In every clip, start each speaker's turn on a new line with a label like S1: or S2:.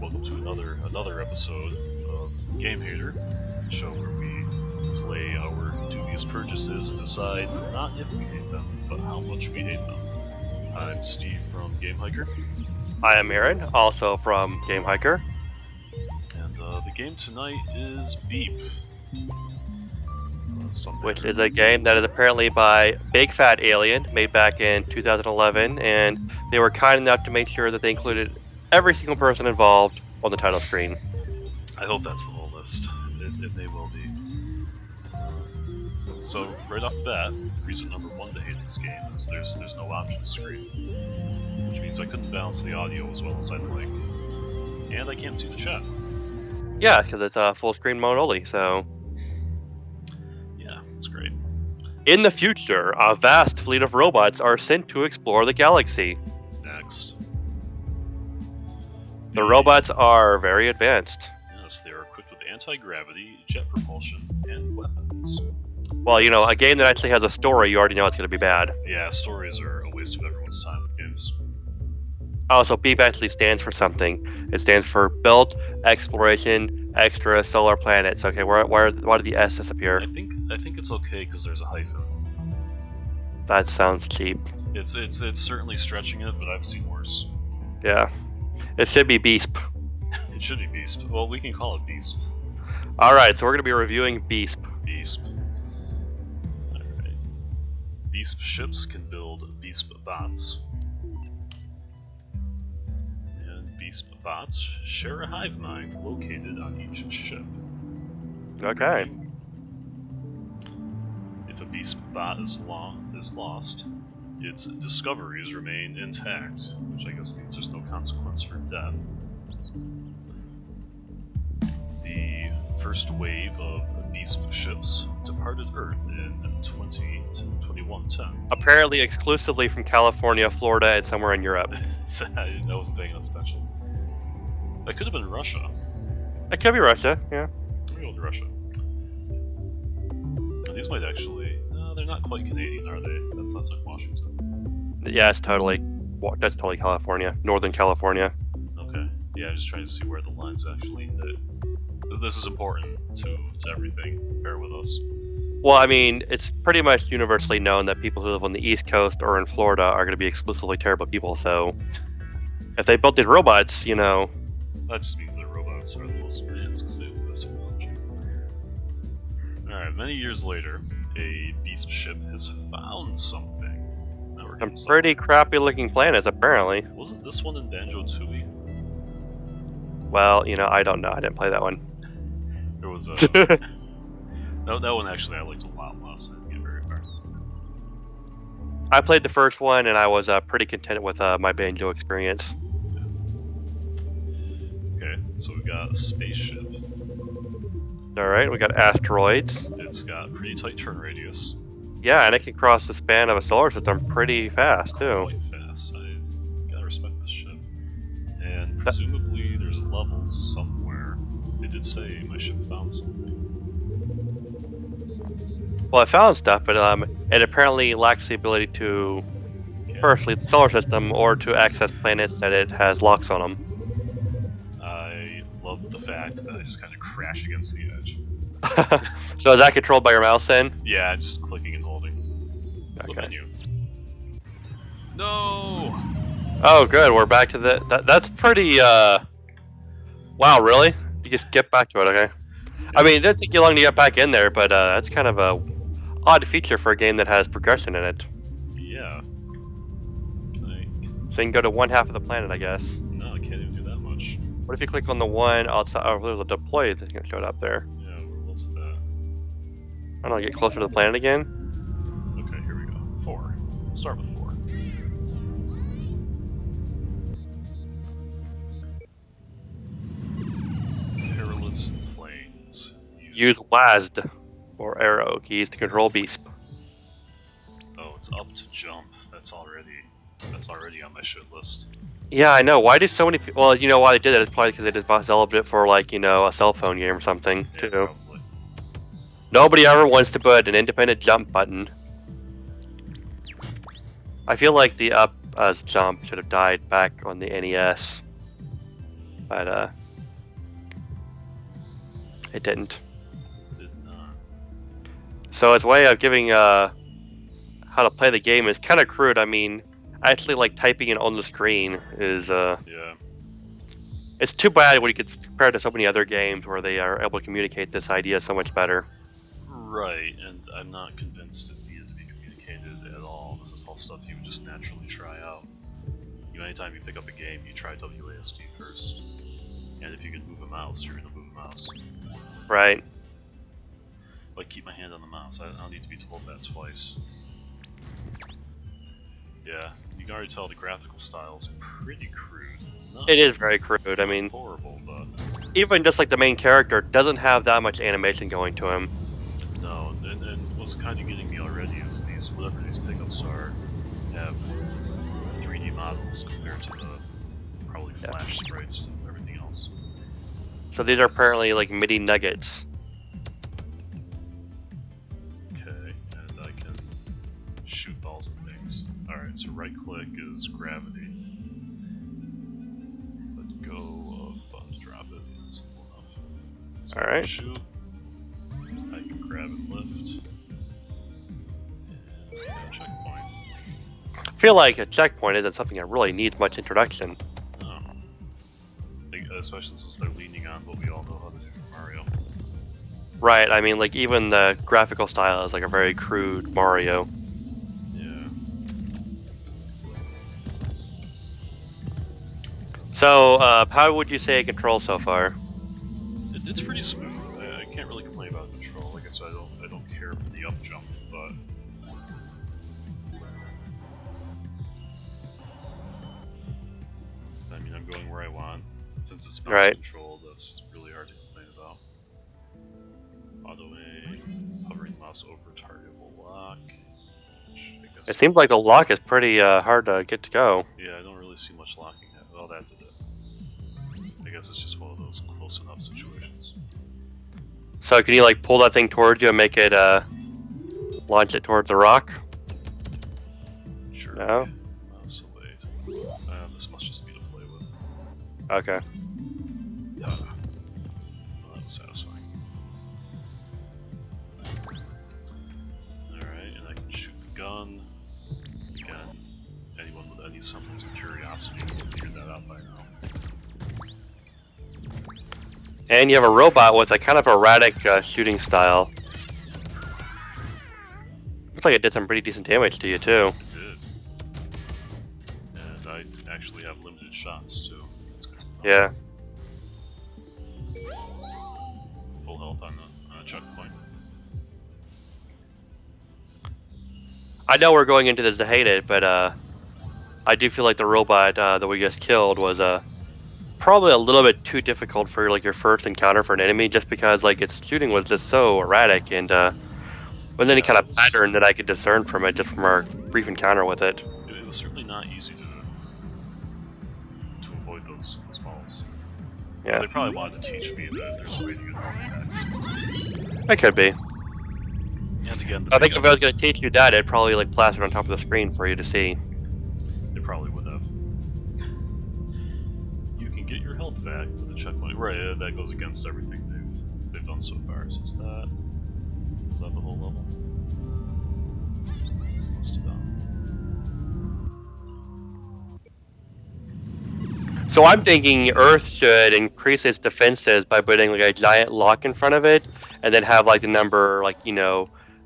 S1: welcome to another episode of Gamehater, the show where we play our dubious purchases and decide not if we hate them, but how much we hate them. I'm Steve from Gamehater.
S2: I am Aaron, also from Gamehater.
S1: And the game tonight is Beep.
S2: Which is a game that is apparently by Big Fat Alien, made back in 2011, and they were kind enough to make sure that they included every single person involved on the title screen.
S1: I hope that's the whole list. It may well be. So, right off the bat, reason number one to hate this game is there's no option screen. Which means I couldn't balance the audio as well as I'd like. And I can't see the chat.
S2: Yeah, because it's full screen mode only, so...
S1: Yeah, it's great.
S2: In the future, a vast fleet of robots are sent to explore the galaxy.
S1: Next.
S2: The robots are very advanced.
S1: Yes, they are equipped with anti-gravity, jet propulsion, and weapons.
S2: Well, you know, a game that actually has a story, you already know it's going to be bad.
S1: Yeah, stories are a waste of everyone's time with games.
S2: Oh, so BEEP actually stands for something. It stands for Built Exploration Extra Solar Planets. Okay, why did the S disappear?
S1: I think it's okay because there's a hyphen.
S2: That sounds cheap.
S1: It's certainly stretching it, but I've seen worse.
S2: Yeah. It should be Beasp.
S1: It should be Beast. Well, we can call it Beast.
S2: Alright, so we're going to be reviewing Beasp.
S1: Beast. Alright. Beast ships can build Beast bots. And Beast bots share a hive mind located on each ship.
S2: Okay.
S1: If a Beast bot is lost, its discoveries remain intact, which I guess means there's no consequence for death. The first wave of Beast ships departed Earth in 2110.
S2: Apparently exclusively from California, Florida, and somewhere in Europe.
S1: I wasn't paying enough attention. That could have been Russia.
S2: It could be Russia, yeah.
S1: Let me go to Russia. These might actually... No, they're not quite Canadian, are they? That's like Washington.
S2: Yeah, that's totally California. Northern California.
S1: Okay. Yeah, I'm just trying to see where the lines actually... This is important to everything. Bear with us.
S2: Well, I mean, it's pretty much universally known that people who live on the East Coast or in Florida are going to be exclusively terrible people, so... If they built these robots, you know...
S1: That just means that robots are the most advanced because they have the best technology. Alright, many years later, a Beast ship has found something.
S2: Some pretty crappy looking planets, apparently.
S1: Wasn't this one in Banjo-Tooie?
S2: Well, you know, I don't know. I didn't play that one.
S1: There was a... that one actually I liked a lot less. I didn't get very far.
S2: I played the first one, and I was pretty content with my Banjo experience.
S1: Okay, so we got a spaceship.
S2: Alright, we got asteroids.
S1: It's got pretty tight turn radius.
S2: Yeah, and it can cross the span of a solar system pretty fast, too.
S1: Quite fast. I gotta respect this ship. And presumably there's levels somewhere. It did say my ship found something.
S2: Well, it found stuff, but it apparently lacks the ability to firstly the solar system or to access planets that it has locks on them.
S1: I love the fact that I just kind of crash against the edge.
S2: So is that controlled by your mouse then?
S1: Yeah, just clicking and holding.
S2: Okay.
S1: The menu. No!
S2: Oh, good. We're back to that's pretty, Wow, really? You just get back to it, okay. I mean, it didn't take you long to get back in there, but that's kind of a odd feature for a game that has progression in it.
S1: Yeah.
S2: So you can go to one half of the planet, I guess.
S1: No, I can't even do that much.
S2: What if you click on the one outside? Oh, there's a deploy that's going to show up there.
S1: Yeah, we're close to that.
S2: I don't know, get closer to the planet again?
S1: Okay, here we go. 4. Let's start with 4. Perilous planes.
S2: Use WASD, or arrow, keys to control Beast.
S1: Oh, it's up to jump. That's already on my shit list.
S2: Yeah, I know. Why do so many people... Well, you know why they did it? It's probably because they developed it for, like, you know, a cell phone game or something,
S1: Yeah,
S2: too.
S1: probably.
S2: Nobody ever wants to put an independent jump button. I feel like the up jump should have died back on the NES. but it didn't.
S1: Did not.
S2: So its way of giving how to play the game is kind of crude. I mean, actually, like typing it on the screen is
S1: Yeah.
S2: it's too bad when you could compare it to so many other games where they are able to communicate this idea so much better.
S1: Right, and I'm not convinced it needed to be communicated at all. This is all stuff you would just naturally try out. Anytime you pick up a game, you try WASD first. And if you can move a mouse, you're gonna move a mouse.
S2: Right.
S1: Like, keep my hand on the mouse. I don't need to be told that twice. Yeah, you can already tell the graphical style is pretty crude. Not
S2: It is very crude. I mean,
S1: horrible, but
S2: even just like the main character doesn't have that much animation going to him.
S1: no. And what's kind of getting me already is these, whatever these pickups are, have 3D models compared to the probably flash sprites and everything else.
S2: So these are apparently like MIDI nuggets.
S1: Okay, and I can shoot balls and things. Alright, so right click is gravity. Let go of button to drop it. That's simple enough. So
S2: Alright.
S1: Shoot. I can grab and lift. And checkpoint.
S2: I feel like a checkpoint isn't something that really needs much introduction.
S1: Oh. Especially since they're leaning on what we all know how to do in Mario.
S2: Right, I mean, like, even the graphical style is like a very crude Mario.
S1: Yeah.
S2: So, how would you say it controls so far?
S1: It's pretty smooth. I can't really complain about control. Like I said, I don't care for the up jump, but I mean, I'm going where I want. Since it's mouse
S2: Right.
S1: controlled, that's really hard to complain about. Auto aim, hovering mouse over target will lock. Which I guess
S2: It seems like the lock is pretty hard to get to go.
S1: yeah, I don't really see much locking. Oh, that did it. I guess it's just one of those close enough situations.
S2: So can you like pull that thing towards you and make it launch it towards the rock?
S1: Sure.
S2: No?
S1: So wait. This must just be to play with.
S2: Okay.
S1: Well, that was satisfying. Alright, and I can shoot the gun. Again, anyone with any semblance of curiosity will figure that out by now.
S2: And you have a robot with a kind of erratic shooting style. Looks like it did some pretty decent damage to you too.
S1: It did. And I actually have limited shots too. That's good to know.
S2: Yeah.
S1: Full health on the checkpoint.
S2: I know we're going into this to hate it, but I do feel like the robot that we just killed was probably a little bit too difficult for like your first encounter for an enemy, just because like its shooting was just so erratic and with any kind of pattern that I could discern from it just from our brief encounter with it.
S1: It was certainly not easy to avoid those balls.
S2: Yeah,
S1: They probably wanted to teach me that there's a way to get around that.
S2: it could be.
S1: And again,
S2: I think if I was going to teach you that, it'd probably like plastered on top of the screen for you to see.
S1: they probably would have. You can get your health back with a checkpoint. Right, that goes against everything they've done so far. So is that the whole level? Must have done.
S2: So I'm thinking Earth should increase its defenses by putting like a giant lock in front of it, and then have like the number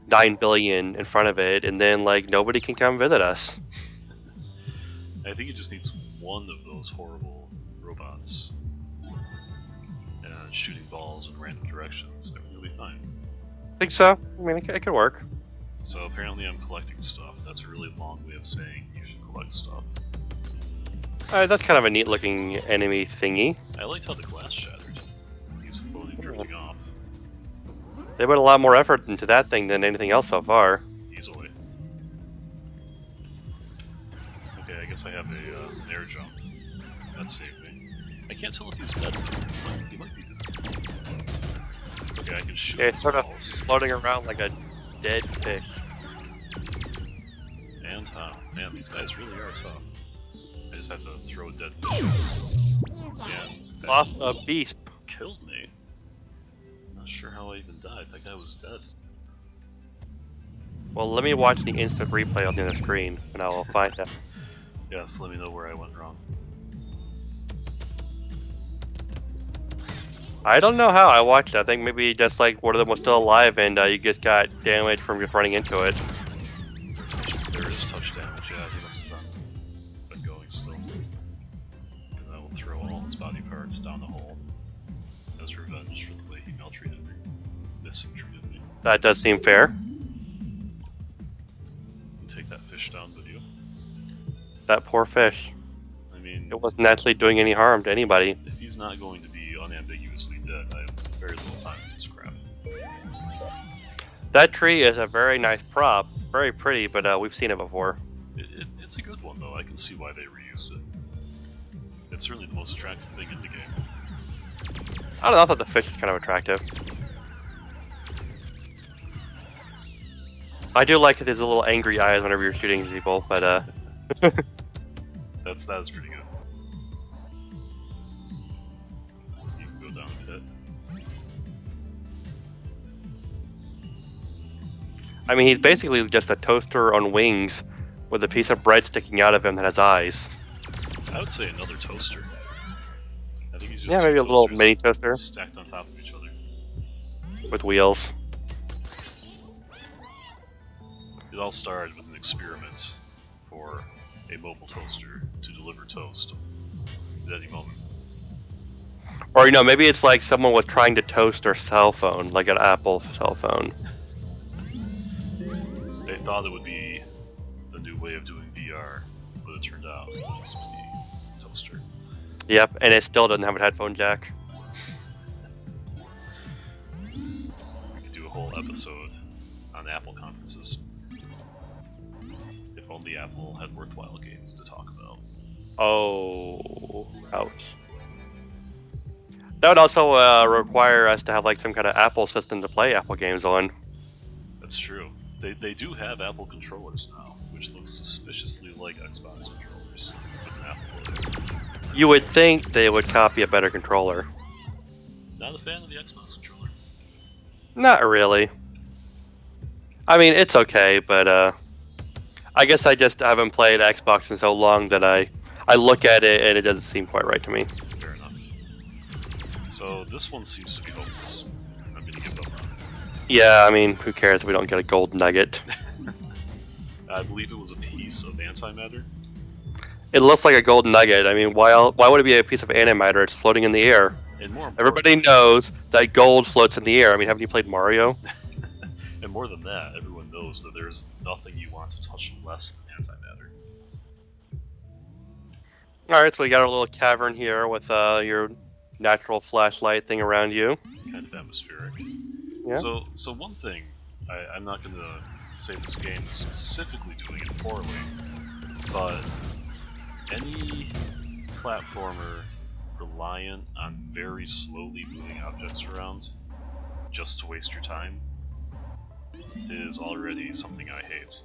S2: 9 billion in front of it, and then like nobody can come visit us.
S1: I think it just needs one of those horrible robots and shooting balls in random directions. Then we'll be fine.
S2: I think so. I mean, it could work.
S1: So apparently I'm collecting stuff. That's a really long way of saying you should collect stuff.
S2: That's kind of a neat looking enemy thingy.
S1: I liked how the glass shattered. He's floating, drifting off.
S2: They put a lot more effort into that thing than anything else so far.
S1: Easily. Okay, I guess I have an air jump. That saved me. I can't tell if he's dead. He might be dead. Okay, I can shoot
S2: Yeah, it's sort of
S1: balls.
S2: floating around like a dead fish.
S1: And how? Man, these guys really are tough. I just have to throw a dead fish. And that
S2: Lost a beast.
S1: killed me. Not sure how I even died. That guy was dead.
S2: Well, let me watch the instant replay on the other screen, and I will find out.
S1: Yes, let me know where I went wrong.
S2: I don't know how I watched it. I think maybe just like one of them was still alive, and you just got damage from just running into it.
S1: There is touch damage, yeah, he must have been going still. And I will throw all his body parts down the hole as revenge for the way he maltreated me. Mistreated me.
S2: That does seem fair.
S1: Take that fish down with you.
S2: That poor fish.
S1: I mean,
S2: It wasn't actually doing any harm to anybody.
S1: if he's not going to be unambiguously dead, I have very little time for this crap.
S2: That tree is a very nice prop. Very pretty, but we've seen it before.
S1: It's a good one, though. I can see why they reused it. It's certainly the most attractive thing in the game.
S2: I don't know, I thought the fish was kind of attractive. I do like his little angry eyes whenever you're shooting people, but
S1: That is pretty good. You can go down a pit.
S2: I mean, he's basically just a toaster on wings with a piece of bread sticking out of him that has eyes.
S1: I would say another toaster. I think he's just
S2: Yeah, maybe
S1: two
S2: a little
S1: toasters
S2: mini toaster
S1: stacked on top of each other.
S2: with wheels.
S1: It all started with an experiment for a mobile toaster to deliver toast at any moment.
S2: Or, you know, maybe it's like someone was trying to toast their cell phone, like an Apple cell phone.
S1: They thought it would be the new way of doing VR, but it turned out to just be a toaster.
S2: Yep, and it still doesn't have a headphone jack.
S1: We could do a whole episode on Apple conferences. If only Apple had worthwhile games to talk about.
S2: Oh, ouch. That would also require us to have like some kind of Apple system to play Apple games on.
S1: That's true. They do have Apple controllers now, which looks suspiciously like Xbox controllers with an Apple logo.
S2: You would think they would copy a better controller.
S1: Not a fan of the Xbox controller.
S2: Not really. I mean, it's okay, but I guess I just haven't played Xbox in so long that I look at it and it doesn't seem quite right to me.
S1: Fair enough. So this one seems to be hopeless. I'm gonna give up on it.
S2: Yeah, I mean, who cares if we don't get a gold nugget?
S1: I believe it was a piece of antimatter.
S2: It looks like a gold nugget. I mean, why would it be a piece of antimatter? It's floating in the air.
S1: And more
S2: Everybody knows that gold floats in the air. I mean, haven't you played Mario?
S1: And more than that, everyone knows that there's nothing you want to touch less than antimatter.
S2: Alright, so we got our little cavern here with your natural flashlight thing around you.
S1: Kind of atmospheric.
S2: Yeah.
S1: So one thing, I'm not going to say this game is specifically doing it poorly, but any platformer reliant on very slowly moving objects around just to waste your time is already something I hate.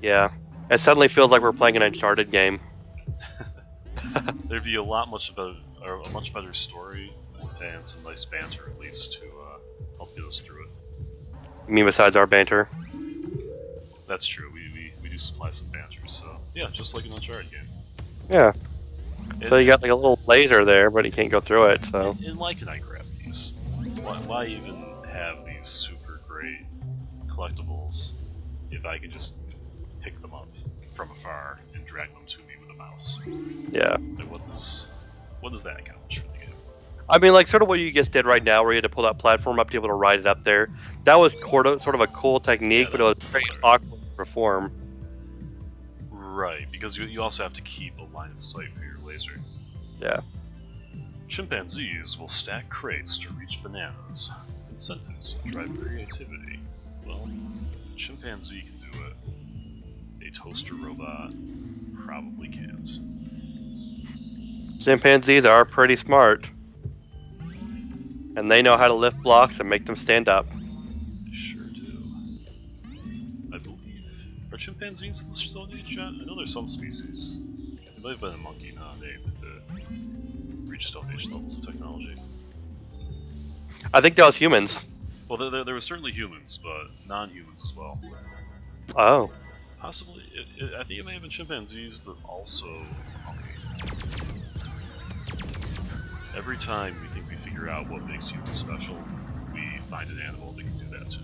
S2: Yeah. It suddenly feels like we're playing an Uncharted game.
S1: There'd be a much better story and some nice banter at least to help get us through it.
S2: I mean, besides our banter.
S1: That's true. We do supply some banter, so yeah, just like an Uncharted game.
S2: Yeah. So you got like a little laser there, but you can't go through it, so.
S1: And why can I grab these? Why even have these super great collectibles if I can just pick them up from afar and drag them to me with a mouse?
S2: Yeah.
S1: Like what does that accomplish for the game?
S2: I mean, like, sort of what you just did right now, where you had to pull that platform up to be able to ride it up there. That was sort of a cool technique,
S1: Yeah,
S2: but it was
S1: that was
S2: very
S1: better.
S2: awkward to perform.
S1: Right, because you also have to keep a line of sight for your laser.
S2: Yeah.
S1: Chimpanzees will stack crates to reach bananas. Incentives drive creativity. Well, a chimpanzee can do it. A toaster robot probably can't.
S2: Chimpanzees are pretty smart. And they know how to lift blocks and make them stand up.
S1: They sure do. I believe. Are chimpanzees in the Stone Age yet? I know there's some species. They might have been a monkey, not an ape, that reached Stone Age levels of technology.
S2: I think that was humans.
S1: Well, there were certainly humans, but non-humans as well.
S2: Oh.
S1: Possibly, I think it may have been chimpanzees, but also monkey. Every time we think we figure out what makes humans special, we find an animal that can do that too.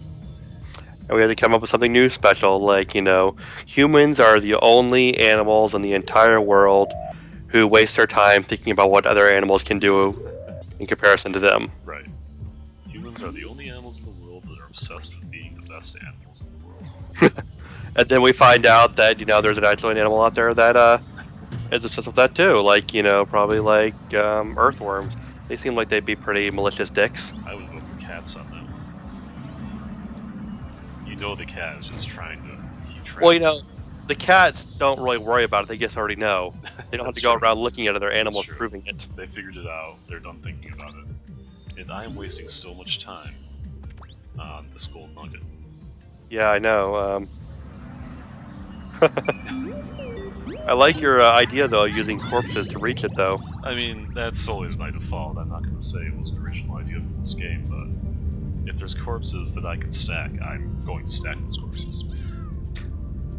S2: And we had to come up with something new special, like, humans are the only animals in the entire world who waste their time thinking about what other animals can do in comparison to them.
S1: Right. Humans are the only animals in the world that are obsessed with being the best animals in the world.
S2: And then we find out that, there's actually an animal out there that is obsessed with that too, like, probably like earthworms. They seem like they'd be pretty malicious dicks.
S1: I would vote for cats on that one. The cat is just trying to keep track.
S2: Well, the cats don't really worry about it. They just already know. They don't have to go around looking at other animals proving it.
S1: They figured it out. They're done thinking about it. And I am wasting so much time on this gold nugget.
S2: Yeah, I know. I like your idea, though, using corpses to reach it, though.
S1: I mean, that's always my default. I'm not going to say it was an original idea for this game, but if there's corpses that I can stack, I'm going to stack those corpses.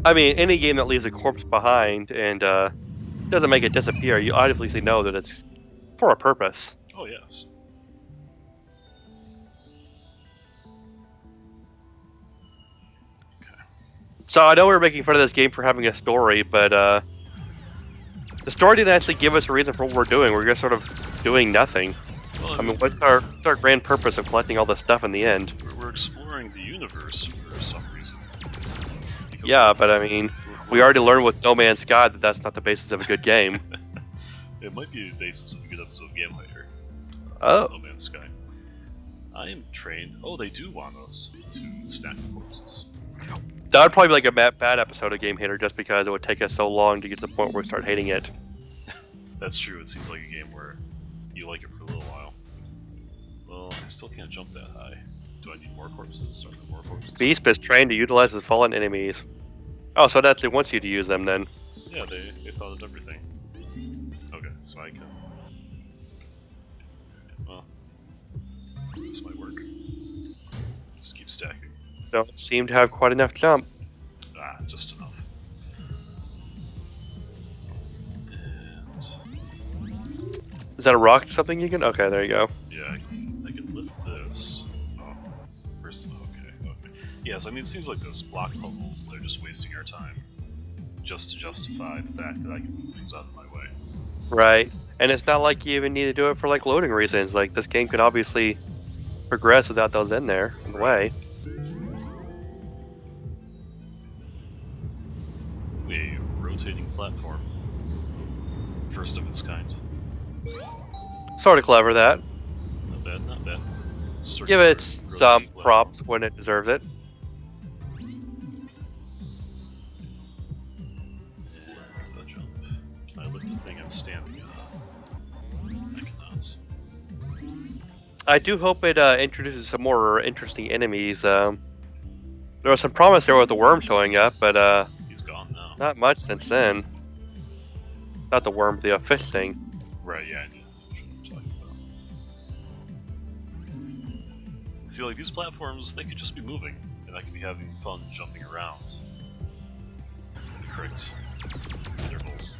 S2: I mean, any game that leaves a corpse behind and doesn't make it disappear, you obviously know that it's for a purpose.
S1: Oh, yes.
S2: So I know we were making fun of this game for having a story, but the story didn't actually give us a reason for what we're doing. We're just sort of doing nothing.
S1: Well,
S2: I mean, what's our grand purpose of collecting all this stuff in the end?
S1: We're exploring the universe for some reason.
S2: Yeah, but I mean, we already learned with No Man's Sky that that's not the basis of a good game.
S1: It might be the basis of a good episode of Gamehater.
S2: Oh.
S1: No Man's Sky. I am trained. Oh, they do want us to stack the corpses.
S2: That would probably be like a bad episode of Gamehater just because it would take us so long to get to the point where we start hating it.
S1: That's true. It seems like a game where you like it for a little while. Well, I still can't jump that high. Do I need more corpses? Are there more corpses?
S2: Beast is trained to utilize his fallen enemies. Oh, so it actually wants you to use them then.
S1: Yeah, they thought of everything. Okay, so I can... Well, this might work. Just keep stacking.
S2: Don't seem to have quite enough jump.
S1: Ah, just enough. And...
S2: Is that a rock something you can? Okay, there you go.
S1: Yeah, I can lift this. Oh, first, okay. Yeah, so I mean, it seems like those block puzzles, they're just wasting our time. Just to justify the fact that I can move things out of my way.
S2: Right. And it's not like you even need to do it for like loading reasons. Like this game could obviously progress without those in there in the way.
S1: A rotating platform. First of its kind.
S2: Sort of clever that.
S1: Not bad, not bad.
S2: Give it some props when it deserves it.
S1: And jump. Can I lift the thing I'm standing on? I cannot.
S2: I do hope it introduces some more interesting enemies. There was some promise there with the worm showing up, but
S1: He's gone now.
S2: not much since then. Not the worm, the fish thing.
S1: Right, yeah, I knew what I'm talking about. See, like, these platforms, they could just be moving, and I could be having fun jumping around. Correct intervals.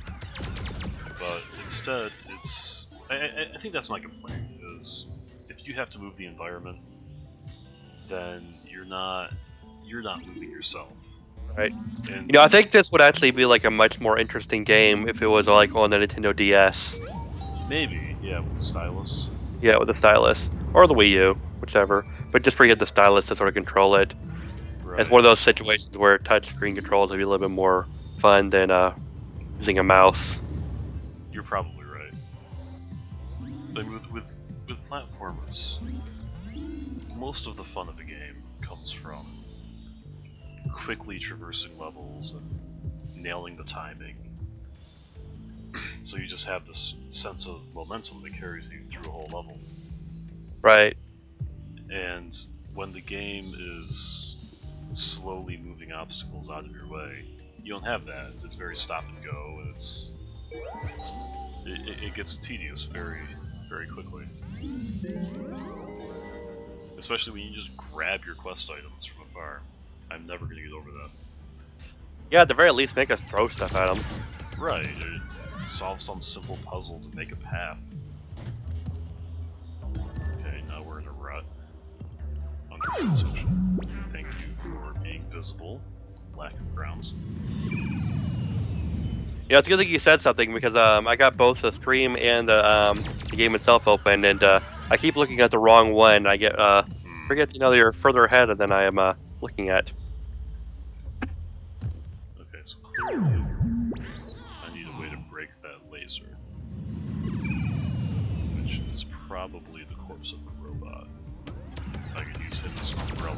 S1: But instead, it's... I think that's my complaint, is if you have to move the environment, then you're not moving yourself.
S2: Right.
S1: And
S2: I think this would actually be like a much more interesting game if it was like on the Nintendo DS.
S1: maybe, yeah, with the stylus.
S2: Yeah, with the stylus. Or the Wii U, whichever. But just bring in the stylus to sort of control it.
S1: Right.
S2: It's one of those situations where touchscreen controls would be a little bit more fun than using a mouse.
S1: You're probably right. But with platformers, most of the fun of the game comes from quickly traversing levels and nailing the timing. So you just have this sense of momentum that carries you through a whole level.
S2: Right.
S1: And when the game is slowly moving obstacles out of your way, you don't have that. It's very stop and go, and it's It gets tedious very, very quickly. Especially when you just grab your quest items from afar. I'm never gonna get over that.
S2: Yeah, at the very least, make us throw stuff at them.
S1: Right, or solve some simple puzzle to make a path. Okay, now we're in a rut. Underground section. Thank you for being visible. Lack of grounds.
S2: Yeah, it's a good thing you said something because I got both the stream and the game itself open, and I keep looking at the wrong one. I get forget to know that you're further ahead than I am looking at.
S1: Okay, so clearly I need a way to break that laser. Which is probably the corpse of the robot. I could use his umbrella.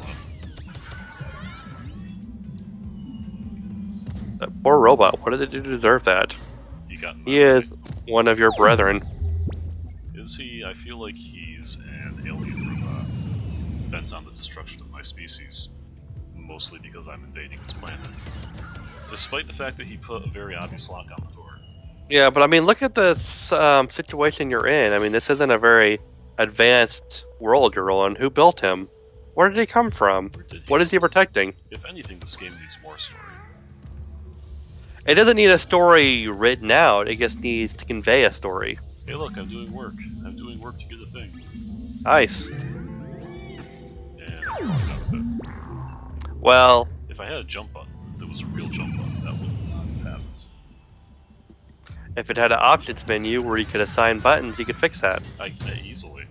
S2: That poor robot. What did it do to deserve that?
S1: He got
S2: He is one of your brethren.
S1: Is he? I feel like he's an alien robot bent on the destruction of my species. Mostly because I'm invading his planet. Despite the fact that he put a very obvious lock on the door.
S2: Yeah, but I mean, look at this situation you're in. I mean, this isn't a very advanced world you're on. Who built him? Where did he come from? What is he protecting?
S1: If anything, this game needs more story.
S2: It doesn't need a story written out. It just needs to convey a story.
S1: Hey look, I'm doing work. I'm doing work to get a thing.
S2: Nice.
S1: And I'm out with it.
S2: Well,
S1: If I had a jump button, that was a real jump button, that would not have happened.
S2: if it had an options menu where you could assign buttons, you could fix that.
S1: Easily.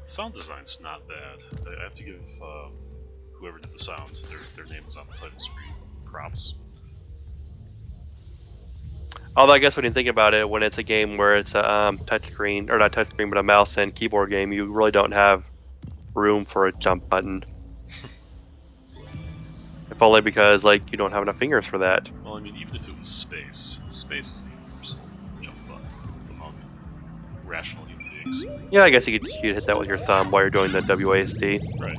S1: Sound design's not bad. I have to give whoever did the sound, their name is on the title screen. Props.
S2: Although I guess when you think about it, when it's a game where it's a touchscreen, or not touchscreen, but a mouse and keyboard game, you really don't have room for a jump button. If only because, like, you don't have enough fingers for that.
S1: Well, I mean, even if it was space is the universal jump button among rational human beings.
S2: Yeah, I guess you could hit that with your thumb while you're doing the WASD.
S1: Right.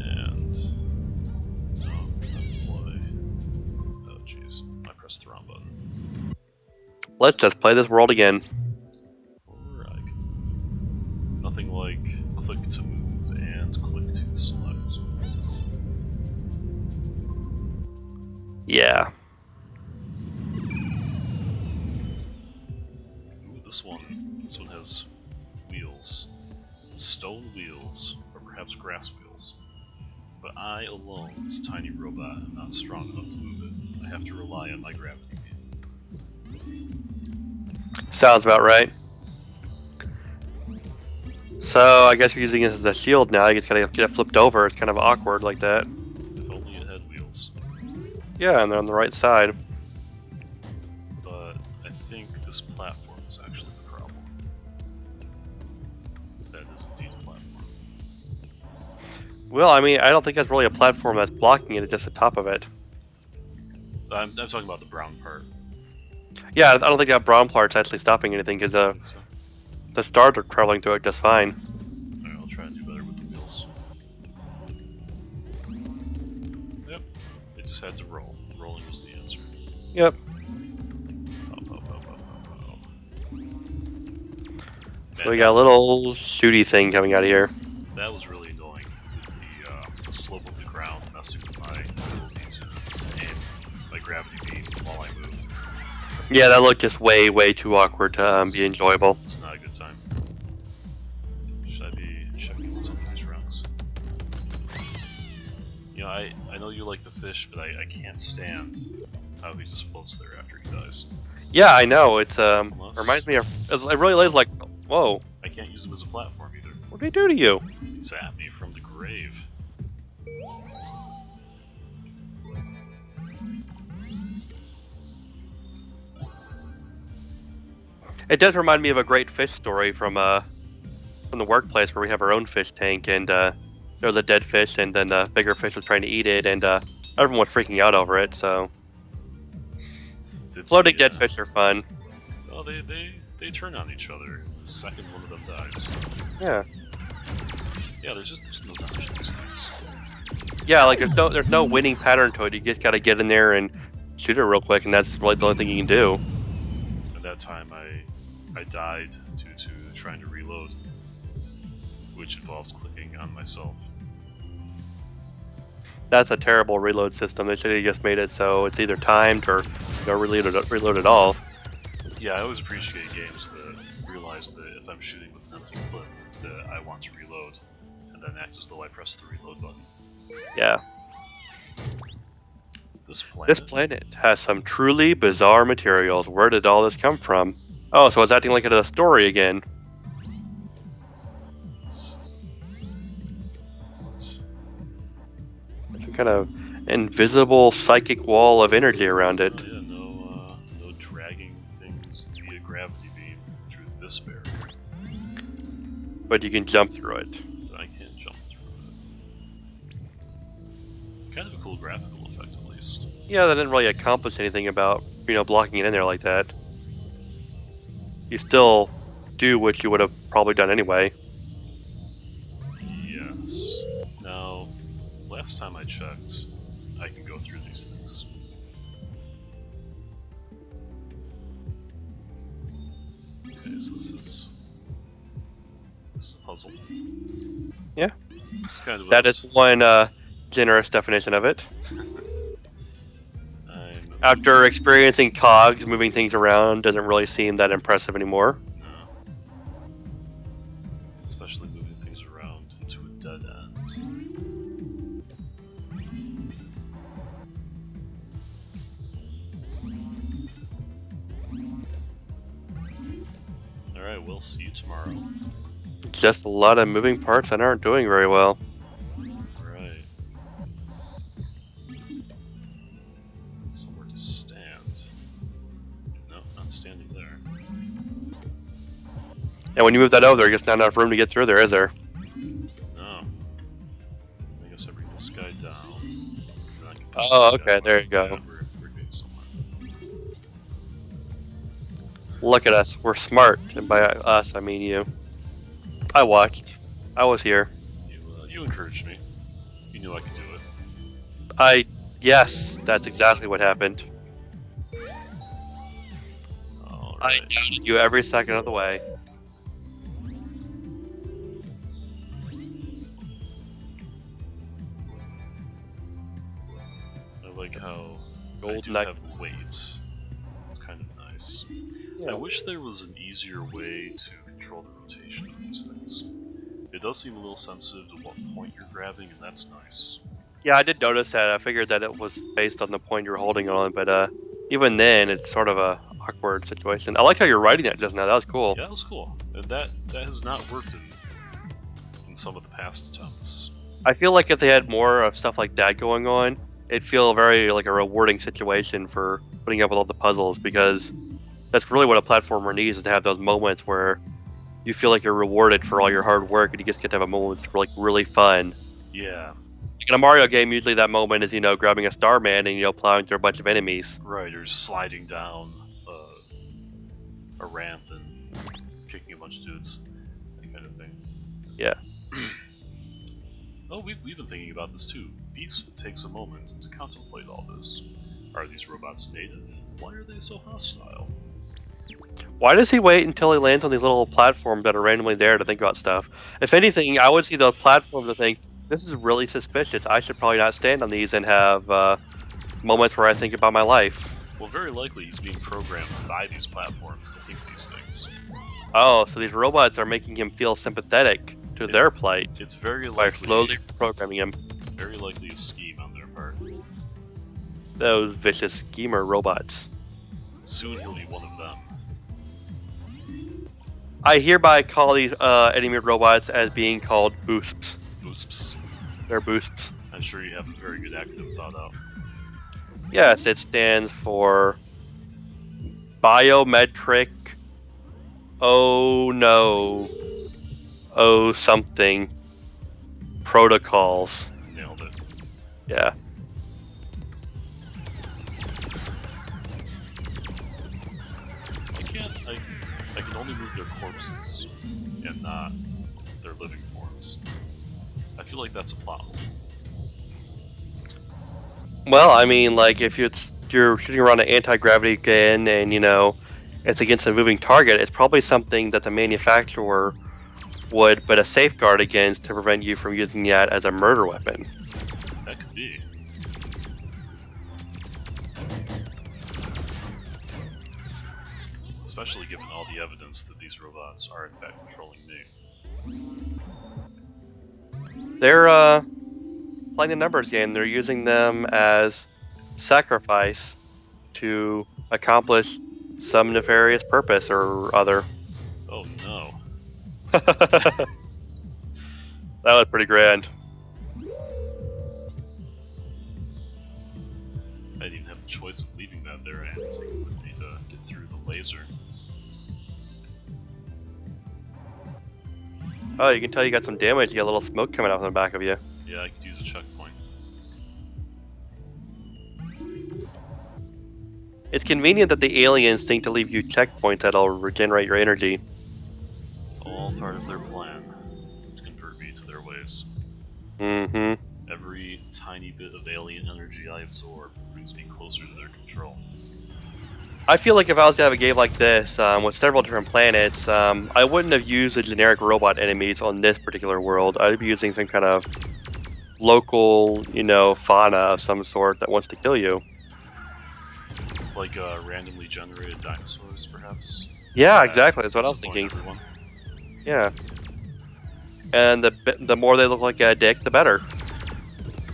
S1: And oh jeez, I pressed the wrong button.
S2: Let's just play this world again.
S1: Alright. Nothing like click to move and click to select.
S2: Yeah.
S1: Ooh, this one has wheels. Stone wheels, or perhaps grass wheels. But I alone, as a tiny robot, am not strong enough to move it. I have to rely on my gravity beam.
S2: Sounds about right. So, I guess you're using it as a shield now. You just gotta get it flipped over. It's kind of awkward like that.
S1: If only it had wheels.
S2: Yeah, and they're on the right side.
S1: But I think this platform is actually the problem. That is indeed a platform.
S2: Well, I mean, I don't think that's really a platform that's blocking it. It's just the top of it.
S1: I'm talking about the brown part.
S2: Yeah, I don't think that brown part's actually stopping anything because
S1: So,
S2: the stars are traveling through it just fine.
S1: alright, I'll try and do better with the wheels. Yep, it just had to roll. Rolling was the answer.
S2: Yep.
S1: Up.
S2: So we got a little shooty thing coming out of here.
S1: That was really annoying. The slope of the ground messing with my ability to aim my gravity beam while I move.
S2: Yeah, that looked just way, way too awkward to be enjoyable.
S1: It's not a good time. Should I be checking what's under these rocks? You know, I know you like the fish, but I can't stand how he just floats there after he dies.
S2: Yeah, I know. It's reminds me of. It really is like, whoa,
S1: I can't use him as a platform either.
S2: what did he do to you?
S1: He zapped me from the grave.
S2: It does remind me of a great fish story from the workplace where we have our own fish tank, and there was a dead fish, and then the bigger fish was trying to eat it, and everyone was freaking out over it. So floating dead fish are fun.
S1: Well, they turn on each other the second one of them dies.
S2: Yeah.
S1: Yeah, there's no dodge in these things.
S2: Yeah, like there's no winning pattern to it. You just gotta get in there and shoot it real quick, and that's really the only thing you can do.
S1: At that time, I died due to trying to reload, which involves clicking on myself.
S2: That's a terrible reload system. They should have just made it so it's either timed or no reload at all.
S1: Yeah, I always appreciate games that realize that if I'm shooting with an empty clip, that I want to reload, and then act as though I press the reload button.
S2: Yeah.
S1: This
S2: This planet has some truly bizarre materials. Where did all this come from? Oh, so it's acting like it's a story again. Some kind of invisible psychic wall of energy around it.
S1: Yeah, no dragging things via gravity beam through this barrier.
S2: But you can jump through it.
S1: But I can't jump through it. Kind of a cool graphical effect, at least.
S2: Yeah, that didn't really accomplish anything about, blocking it in there like that. You still do what you would have probably done anyway.
S1: Yes. Now, last time I checked, I can go through these things. Okay, so this is a puzzle.
S2: Yeah.
S1: This is kind of
S2: That is one generous definition of it. After experiencing cogs, moving things around doesn't really seem that impressive anymore.
S1: No. Especially moving things around into a dead end. Alright, we'll see you tomorrow.
S2: Just a lot of moving parts that aren't doing very well.
S1: Right. Somewhere to stand. No, not standing there.
S2: And when you move that over, there's just not enough room to get through there, is there?
S1: No. I guess I bring this guy down. And I can push
S2: Oh,
S1: this guy
S2: okay, there
S1: up.
S2: you go.
S1: Yeah, we're getting somewhere.
S2: Look at us, we're smart. And by us, I mean you. I watched. I was here.
S1: You encouraged me. You knew I could do it.
S2: Yes, that's exactly what happened.
S1: Alright.
S2: I doubted you every second of the way.
S1: I like how I
S2: Gold
S1: do
S2: knight.
S1: have weight. It's kind of nice.
S2: Yeah.
S1: I wish there was an easier way to control the rotation of these things. It does seem a little sensitive to what point you're grabbing, and that's nice.
S2: Yeah, I did notice that. I figured that it was based on the point you're holding on, but even then, it's sort of a awkward situation. I like how you're writing it just now. That was cool.
S1: Yeah, that was cool. And that has not worked in some of the past attempts.
S2: I feel like if they had more of stuff like that going on, it'd feel very like a rewarding situation for putting up with all the puzzles, because that's really what a platformer needs, is to have those moments where you feel like you're rewarded for all your hard work, and you just get to have a moment that's like really fun.
S1: Yeah,
S2: Like in a Mario game, usually that moment is, grabbing a Starman and, plowing through a bunch of enemies.
S1: right, or sliding down a ramp and kicking a bunch of dudes. That kind of thing.
S2: Yeah.
S1: Oh, we've been thinking about this too. Beast takes a moment to contemplate all this. Are these robots native? Why are they so hostile?
S2: Why does he wait until he lands on these little platforms that are randomly there to think about stuff? If anything, I would see those platforms and think, this is really suspicious. I should probably not stand on these and have moments where I think about my life.
S1: Well, very likely he's being programmed by these platforms to think these things.
S2: Oh, so these robots are making him feel sympathetic to their plight
S1: It's very
S2: by
S1: likely,
S2: slowly programming him.
S1: very likely a scheme on their part.
S2: Those vicious schemer robots.
S1: Soon he'll be one of them.
S2: I hereby call these enemy robots as being called boosts.
S1: Boosts.
S2: They're boosts.
S1: I'm sure you have a very good acronym thought out.
S2: Yes, it stands for Biometric. Oh no. Oh something. Protocols.
S1: Nailed it.
S2: Yeah.
S1: I can only move their corpses and not their living forms. I feel like that's a plot hole.
S2: Well, I mean, like if you're shooting around an anti-gravity gun and it's against a moving target, it's probably something that the manufacturer would put a safeguard against to prevent you from using that as a murder weapon.
S1: That could be. Especially given all the evidence that these robots are in fact controlling me.
S2: They're playing a numbers game. They're using them as sacrifice to accomplish some nefarious purpose or other.
S1: Oh no.
S2: That was pretty grand.
S1: I didn't even have the choice of leaving that there. I had to take it with me to get through the laser.
S2: Oh, you can tell you got some damage. You got a little smoke coming out from the back of you.
S1: Yeah, I could use a checkpoint.
S2: It's convenient that the aliens think to leave you checkpoints that'll regenerate your energy.
S1: It's all part of their plan to convert me to their ways.
S2: Mm-hmm.
S1: Every tiny bit of alien energy I absorb brings me closer to their control.
S2: I feel like if I was to have a game like this with several different planets, I wouldn't have used the generic robot enemies on this particular world. I'd be using some kind of local, fauna of some sort that wants to kill you.
S1: Like randomly generated dinosaurs, perhaps?
S2: Yeah, exactly. That's what I was thinking.
S1: Everyone.
S2: Yeah. And the more they look like a dick, the better.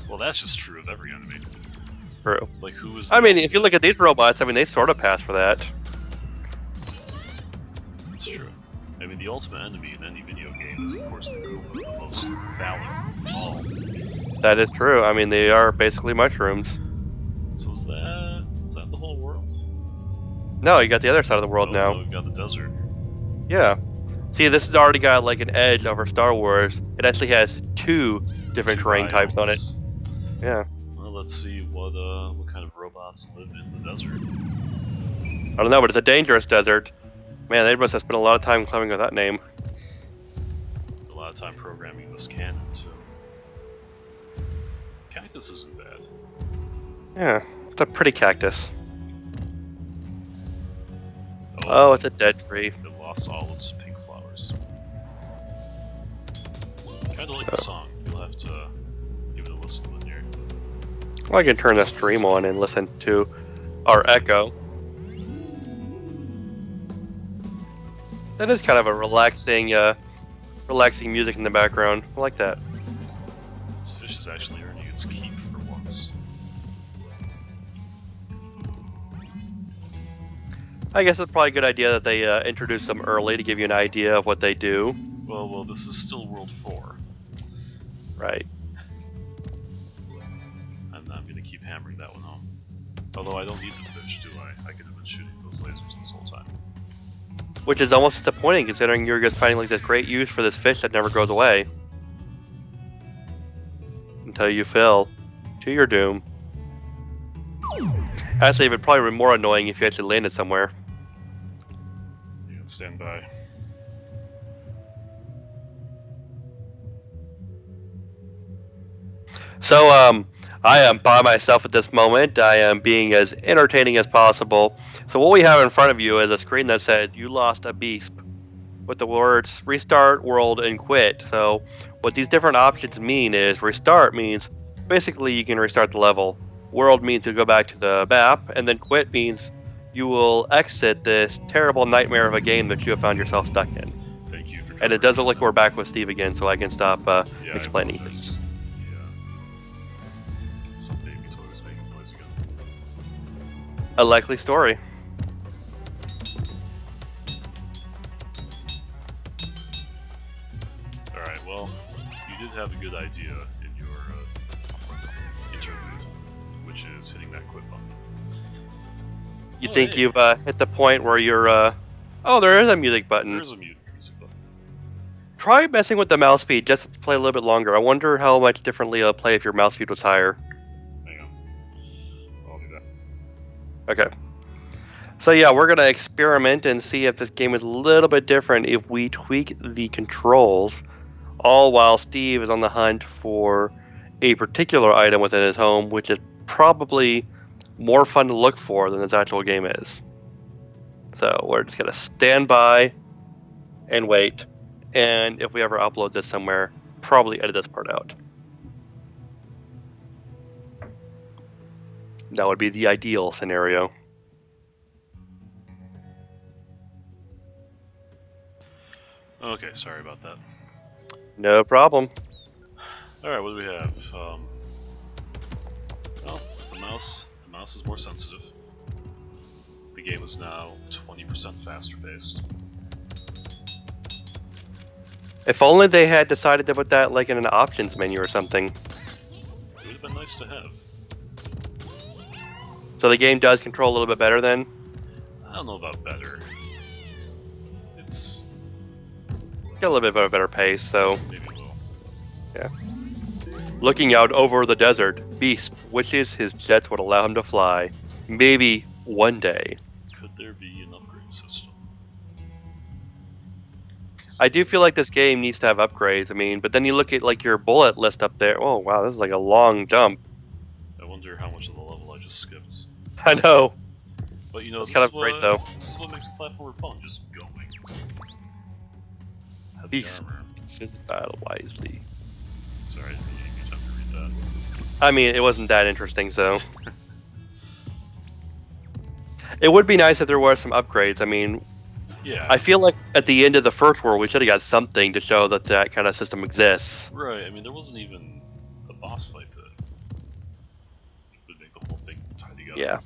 S1: Well, that's just true of every enemy.
S2: True.
S1: Like, who is?
S2: I mean, if you look at these robots, they sort of pass for that.
S1: That's true. I mean, the ultimate enemy in any video game is, of course, the Goomba, the most phallic of all.
S2: That is true. I mean, they are basically mushrooms.
S1: So is that the whole world?
S2: No, you got the other side of the world now.
S1: No, we've got the desert.
S2: Yeah. See, this has already got like an edge over Star Wars. It actually has two different terrain types on it. Yeah.
S1: Well, let's see what kind of robots live in the desert.
S2: I don't know, but it's a dangerous desert. Man, they must have spent a lot of time coming with that name.
S1: A lot of time programming this cannon too. Cactus isn't bad.
S2: Yeah, it's a pretty cactus. Oh, it's a dead tree.
S1: It lost all its pink flowers. Kinda like the song. You'll have to give it a listen when you're...
S2: Well, I can turn the stream on and listen to our echo. That is kind of a relaxing music in the background. I like that.
S1: This fish is actually earning its keep for once.
S2: I guess it's probably a good idea that they introduce them early to give you an idea of what they do.
S1: Well, this is still World 4.
S2: Right.
S1: I'm going to keep hammering that one home. Although I don't need the fish, do I? I could have been shooting those lasers this whole time.
S2: Which is almost disappointing considering you're just finding like this great use for this fish that never goes away. Until you fell to your doom. Actually, it would probably be more annoying if you actually landed somewhere.
S1: You can stand by.
S2: So, I am by myself at this moment. I am being as entertaining as possible. So what we have in front of you is a screen that says, you lost a beast, with the words restart, world, and quit. So what these different options mean is, restart means basically you can restart the level. World means you'll go back to the map, and then quit means you will exit this terrible nightmare of a game that you have found yourself stuck in.
S1: Thank you for...
S2: And it does look like we're back with Steve again, so I can stop
S1: Yeah,
S2: explaining
S1: I apologize.
S2: things.
S1: Yeah. Some baby toy was making noise again.
S2: A likely story.
S1: Alright, well, you did have a good idea in your interlude, which is hitting that quit button.
S2: You
S1: Oh,
S2: think
S1: hey.
S2: you've hit the point where you're, oh, there is a music button.
S1: There's a music button.
S2: Try messing with the mouse speed just to play a little bit longer. I wonder how much differently it'll play if your mouse speed was higher.
S1: Hang on. I'll do that.
S2: Okay. So yeah, we're going to experiment and see if this game is a little bit different if we tweak the controls all while Steve is on the hunt for a particular item within his home, which is probably more fun to look for than this actual game is. So we're just gonna stand by and wait, and if we ever upload this somewhere, probably edit this part out. That would be the ideal scenario.
S1: Okay, sorry about that.
S2: No problem.
S1: Alright, what do we have? Well, the mouse is more sensitive. The game is now 20% faster paced.
S2: If only they had decided to put that like in an options menu or something.
S1: It would have been nice to have.
S2: So the game does control a little bit better then?
S1: I don't know about better. It's
S2: Got a little bit of a better pace, so...
S1: maybe a little.
S2: Yeah. Looking out over the desert, Beast wishes his jets would allow him to fly. Maybe one day.
S1: Could there be an upgrade system?
S2: I do feel like this game needs to have upgrades, I mean, but then you look at like your bullet list up there. Oh wow, this is like a long jump.
S1: I wonder how much of the level I just skipped.
S2: I know.
S1: But you know,
S2: It's
S1: this
S2: kind
S1: is
S2: of great
S1: what-
S2: though.
S1: This is what makes a platformer fun, just going. Heavy
S2: Beast
S1: armor.
S2: says battle wisely.
S1: Sorry, I didn't really give you time to read that.
S2: I mean, it wasn't that interesting, so. It would be nice if there were some upgrades. I mean,
S1: Yeah.
S2: I feel like at the end of the first world, we should have got something to show that that kind of system exists.
S1: Right, I mean, there wasn't even a boss fight that would make the whole thing tie together.
S2: Yeah.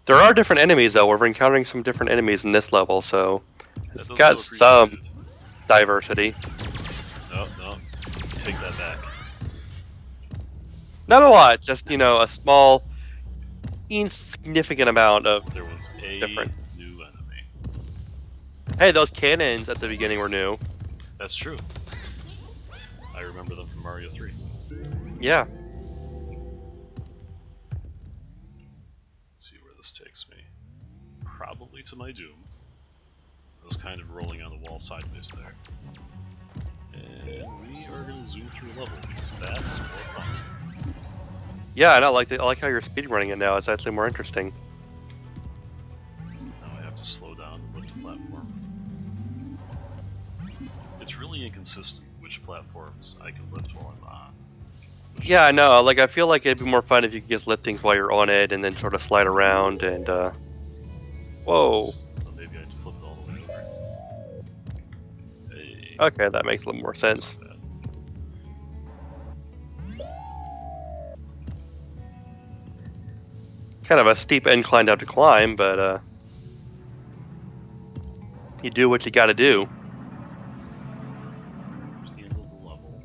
S2: There are different enemies, though. We're encountering some different enemies in this level, so
S1: That
S2: it's
S1: does
S2: got
S1: feel
S2: some
S1: appreciated.
S2: diversity.
S1: No, take that back.
S2: Not a lot, just, you know, a small, insignificant amount of...
S1: There was a
S2: Different.
S1: new enemy.
S2: Hey, those cannons at the beginning were new.
S1: That's true. I remember them from Mario 3.
S2: Yeah.
S1: Let's see where this takes me. Probably to my doom. I was kind of rolling on the wall sideways there. And we are going to zoom through a level because that's more fun.
S2: Yeah, I like how you're speedrunning it now. It's actually more interesting.
S1: Now I have to slow down and lift the platform. It's really inconsistent which platforms I can lift while I'm on.
S2: Yeah, I know. Like, I feel like it'd be more fun if you could just lift things while you're on it and then sort of slide around and, Whoa.
S1: So maybe I have to flip it all the way over. Hey,
S2: Okay, that makes a little more sense.
S1: not bad.
S2: Kind of a steep incline down to climb, but, you do what you gotta do.
S1: There's the end of the level.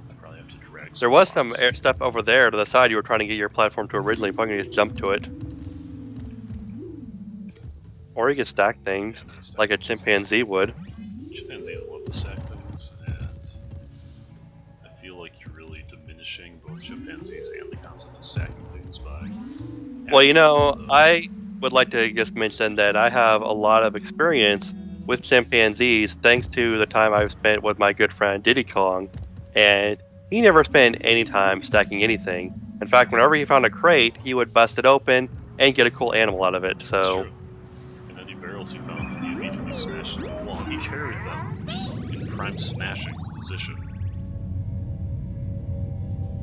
S1: I probably have to drag
S2: There was some
S1: blocks.
S2: stuff over there to the side you were trying to get your platform to originally. Probably gonna just jump to it. Or you could stack things,
S1: Yeah, stack
S2: like a
S1: things.
S2: chimpanzee would.
S1: Chimpanzees love to stack things, and I feel like you're really diminishing both chimpanzees and the concept of stacking things by.
S2: Well, you know,
S1: having those-
S2: I would like to just mention that I have a lot of experience with chimpanzees thanks to the time I've spent with my good friend Diddy Kong, and he never spent any time stacking anything. In fact, whenever he found a crate, he would bust it open and get a cool animal out of it.
S1: That's
S2: So,
S1: true. And any barrels he found, he immediately smashed into the wall. He carried them in prime smashing position.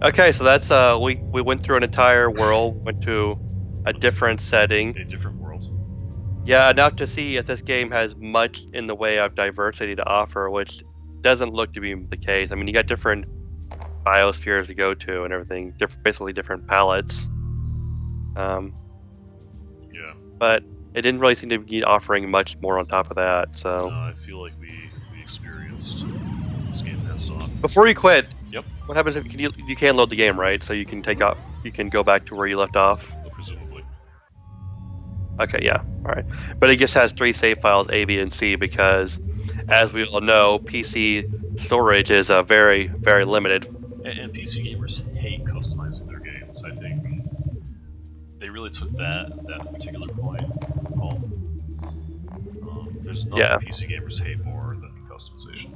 S2: okay, so that's we went through an entire world, went to a different setting.
S1: A different world.
S2: Yeah, enough to see if this game has much in the way of diversity to offer, which doesn't look to be the case. I mean, you got different biospheres to go to and everything, basically different palettes.
S1: Yeah.
S2: But it didn't really seem to be offering much more on top of that. So
S1: No, I feel like we experienced what this game has to offer.
S2: before you quit,
S1: Yep.
S2: what happens if you can load the game, right? So you can you can go back to where you left off.
S1: Presumably.
S2: Okay, yeah, all right. But it just has 3 save files, A, B, and C, because, as we all know, PC storage is very, very limited.
S1: And PC gamers hate customizing their games. I think they really took that particular point home. There's nothing
S2: Yeah.
S1: PC gamers hate more than customization.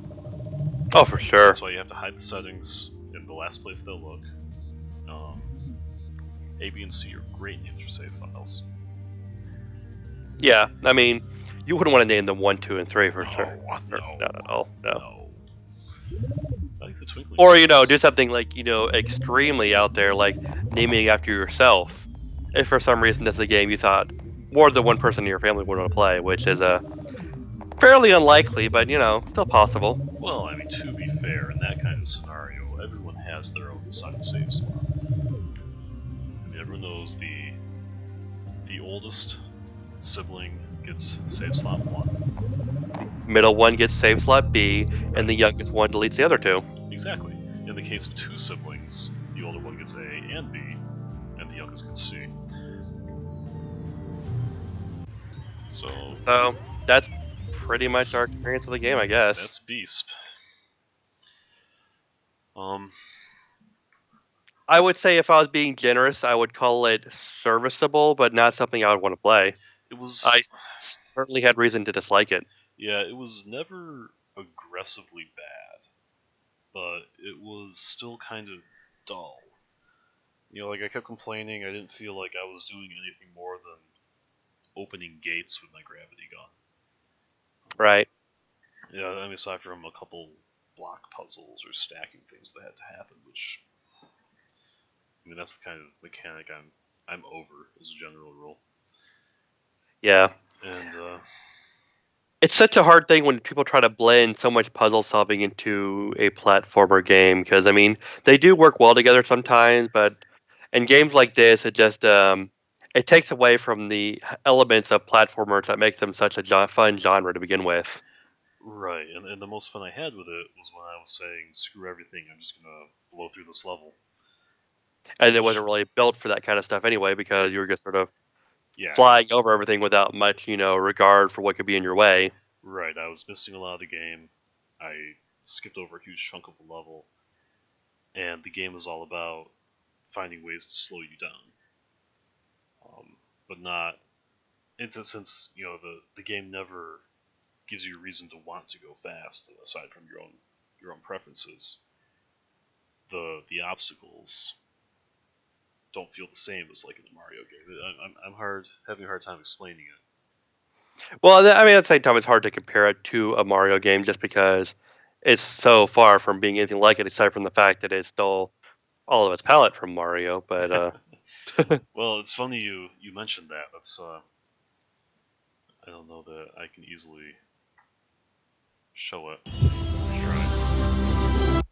S2: Oh, for sure.
S1: That's why you have to hide the settings in the last place they'll look. A, B, and C are great names for save files.
S2: Yeah, I mean, you wouldn't want to name them 1, 2, and 3 for sure.
S1: No,
S2: Not at all. No.
S1: no. I think the twinkling.
S2: Or do something like extremely out there, like naming it after yourself. If for some reason this is a game you thought more than one person in your family would want to play, which is fairly unlikely, but still possible.
S1: Well, I mean, to be fair, in that kind of scenario, everyone has their own assigned save slot. I mean, everyone knows the oldest sibling gets save slot 1.
S2: Middle one gets save slot B, and the youngest one deletes the other 2.
S1: Exactly. In the case of 2 siblings, the older one gets A and B, and the youngest gets C.
S2: So that's pretty much our experience with the game, I guess.
S1: That's Beast.
S2: I would say if I was being generous, I would call it serviceable, but not something I would want to play.
S1: It was.
S2: I certainly had reason to dislike it.
S1: Yeah, it was never aggressively bad, but it was still kind of dull. Like I kept complaining, I didn't feel like I was doing anything more than opening gates with my gravity gun.
S2: Right.
S1: Yeah, I mean, aside from a couple block puzzles or stacking things that had to happen, which, I mean, that's the kind of mechanic I'm over as a general rule.
S2: Yeah.
S1: And
S2: it's such a hard thing when people try to blend so much puzzle solving into a platformer game, because I mean they do work well together sometimes, but in games like this, it just it takes away from the elements of platformers that makes them such a fun genre to begin with.
S1: right, and the most fun I had with it was when I was saying, "Screw everything, I'm just gonna blow through this level."
S2: And it wasn't really built for that kind of stuff anyway, because you were just sort of
S1: Yeah,
S2: flying over everything without much, regard for what could be in your way.
S1: right. I was missing a lot of the game. I skipped over a huge chunk of the level, and the game was all about finding ways to slow you down, but not. Since the game never gives you a reason to want to go fast, aside from your own preferences. The obstacles don't feel the same as like in a Mario game. I'm having a hard time explaining it.
S2: Well, I mean, at the same time, it's hard to compare it to a Mario game just because it's so far from being anything like it, aside from the fact that it stole all of its palette from Mario. But
S1: Well, it's funny you mentioned that. That's I don't know that I can easily show it. Try.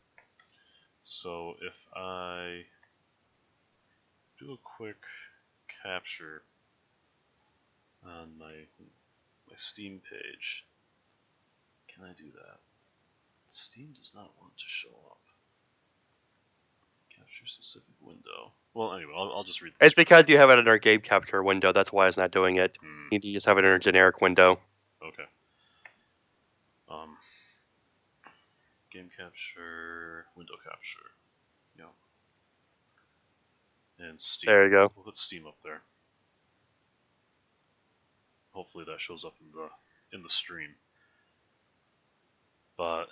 S1: So if I do a quick capture on my Steam page, can I do that? Steam does not want to show up. Capture specific window. Well, anyway, I'll just read this.
S2: it's because you have it in our game capture window. That's why it's not doing it. You just have it in a generic window.
S1: Okay. Game capture, window capture. Yeah. And Steam.
S2: There you go.
S1: We'll put Steam up there. Hopefully that shows up in the stream. But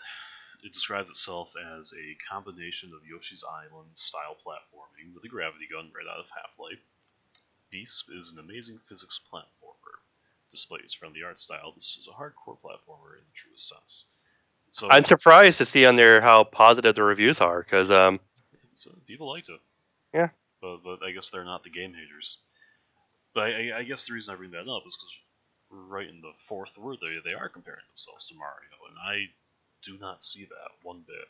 S1: it describes itself as a combination of Yoshi's Island style platforming with a gravity gun right out of Half-Life. Beast is an amazing physics platformer. Despite its friendly art style, this is a hardcore platformer in the truest sense. So
S2: I'm surprised to see on there how positive the reviews are, because
S1: people liked it.
S2: Yeah.
S1: But I guess they're not the game haters. But I guess the reason I bring that up is because right in the fourth word they are comparing themselves to Mario, and I do not see that one bit.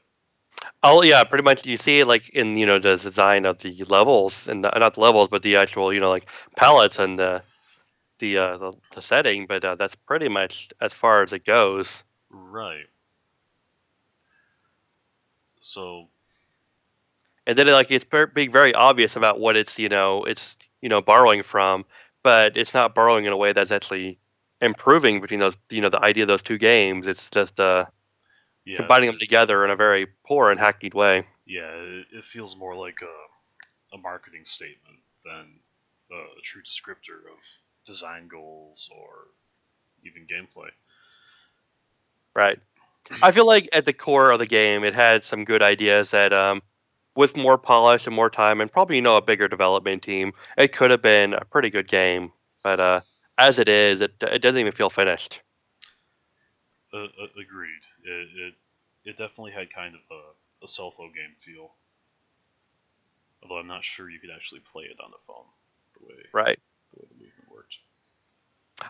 S2: Oh yeah, pretty much. You see it like in the design of the levels, and not the levels, but the actual like palettes and the setting. But that's pretty much as far as it goes.
S1: Right. So.
S2: And then it's being very obvious about what it's borrowing from, but it's not borrowing in a way that's actually improving between those the idea of those two games. It's just combining them together in a very poor and hackneyed way.
S1: Yeah, it feels more like a marketing statement than a true descriptor of design goals or even gameplay.
S2: Right. I feel like at the core of the game, it had some good ideas that, with more polish and more time, and probably a bigger development team, it could have been a pretty good game. But as it is, it doesn't even feel finished.
S1: Agreed. It definitely had kind of a cell phone game feel. Although I'm not sure you could actually play it on the phone the way
S2: Right.
S1: the movement worked.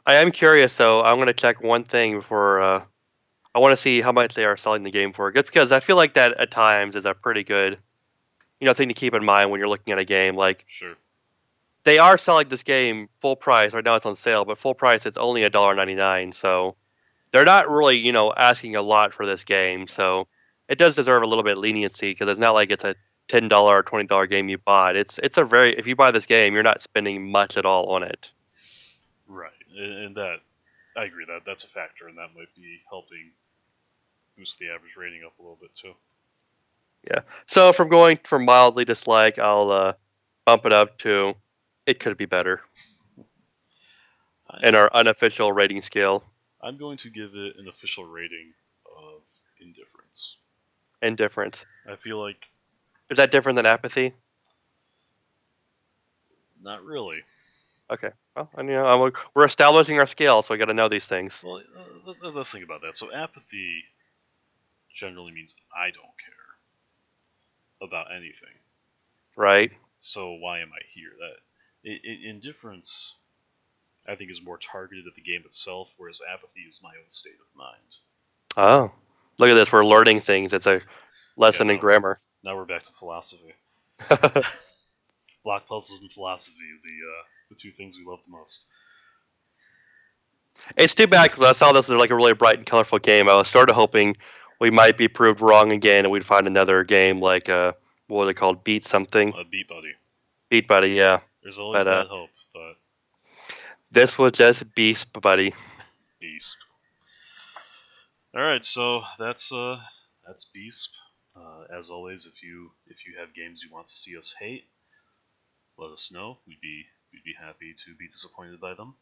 S2: I am curious though. I'm going to check one thing before. I want to see how much they are selling the game for, just because I feel like that at times is a pretty good, thing to keep in mind when you're looking at a game. Like
S1: Sure.
S2: they are selling this game full price right now; it's on sale, but full price it's only $1.99. So they're not really, asking a lot for this game. So it does deserve a little bit of leniency because it's not like it's a $10 or $20 game you bought. It's a very if you buy this game, you're not spending much at all on it.
S1: Right, and that I agree that's a factor, and that might be helping boost the average rating up a little bit too.
S2: Yeah. So from going from mildly dislike, I'll bump it up to it could be better in our unofficial rating scale.
S1: I'm going to give it an official rating of indifference.
S2: Indifference.
S1: I feel like
S2: Is that different than apathy?
S1: not really.
S2: Okay. Well, and, we're establishing our scale, so we got to know these things.
S1: Well, let's think about that. So apathy generally means I don't care about anything.
S2: Right.
S1: So why am I here? Indifference, I think, is more targeted at the game itself, whereas apathy is my own state of mind.
S2: Oh, look at this. We're learning things. It's a
S1: Yeah,
S2: lesson in grammar.
S1: now we're back to philosophy. Block puzzles and philosophy, the two things we love the most.
S2: It's too bad because I saw this as like a really bright and colorful game. I was sort of hoping we might be proved wrong again and we'd find another game like what was it called? Beat something.
S1: Beat Buddy.
S2: Beat Buddy, yeah.
S1: There's always
S2: But
S1: that hope, but
S2: this was just Beast Buddy.
S1: Beast. All right, so that's Beast. As always, if you have games you want to see us hate, let us know. We'd be happy to be disappointed by them.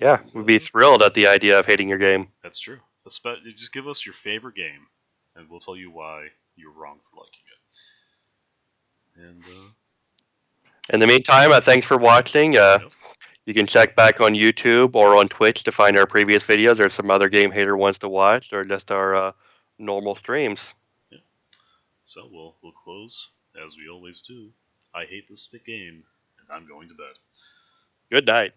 S2: Yeah, we'd be thrilled at the idea of hating your game.
S1: That's true. Just give us your favorite game, and we'll tell you why you're wrong for liking it. And
S2: in the meantime, thanks for watching. You can check back on YouTube or on Twitch to find our previous videos or some other Game Hater ones to watch or just our normal streams.
S1: Yeah. So we'll close as we always do. I hate this game, and I'm going to bed.
S2: Good night.